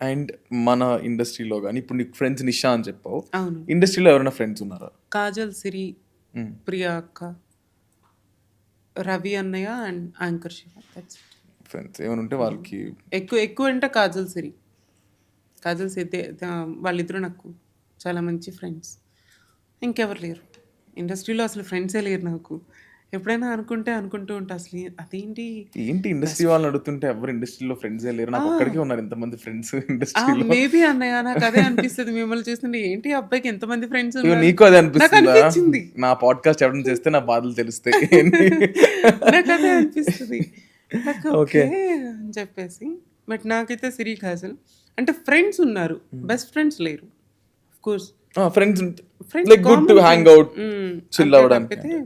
And మన ఇండస్ట్రీలో గానీ, ఇప్పుడు నీకు ఫ్రెండ్స్ నిషా అని చెప్పావు. అవును. ఇండస్ట్రీలో ఎవరైనా ఫ్రెండ్స్ ఉన్నారా? కాజల్, సిరి, హ్మ్. ప్రియా అక్క, రవి అన్నయ్య and anchor Shiva. That's it. Friends ఏమైనా ఉంటే వాళ్ళకి ఎక్కువ అంటే కాజల్, సిరి. కాజల్, సిరి వాళ్ళిద్దరూ నాకు చాలా మంచి ఫ్రెండ్స్. ఇంకెవరు లేరు. ఇండస్ట్రీలో అసలు ఫ్రెండ్సే లేరు నాకు. ఎప్పుడైనా అనుకుంటూ ఉంటా అసలు అదేంటి ఏంటి ఇండస్ట్రీ వాళ్ళని అడుగుతుంటే ఎవరు ఇండస్ట్రీలో ఫ్రెండ్సే లేరు. నాకు ఒక్కడికే ఉన్నారు ఇంతమంది ఫ్రెండ్స్ ఇండస్ట్రీలో. మేబీ అన్నయ్య నాకు అదే అనిపిస్తది మిమ్మల్ని చూస్తుంటే ఏంటి ఈ అబ్బాయికి ఎంతమంది ఫ్రెండ్స్ ఇగో ఉన్నారు. నీకు అదే నాకు అనిపిస్తుందా? అనిపించింది. నా పాడ్‌కాస్ట్ ఎవరైనా చేస్తే నా బాధలు తెలుస్తాయి. నాకు అదే అనిపిస్తది. నాకు ఓకే. ఓకే అని చెప్పేసి. బట్ నాకైతే సిరి, కాజల్ అంటే ఫ్రెండ్స్ ఉన్నారు. బెస్ట్ ఫ్రెండ్స్ లేరు. Of course friends friends like good to common hang friends. Out, chill అంతే అవ్వడానికి. తప్పితే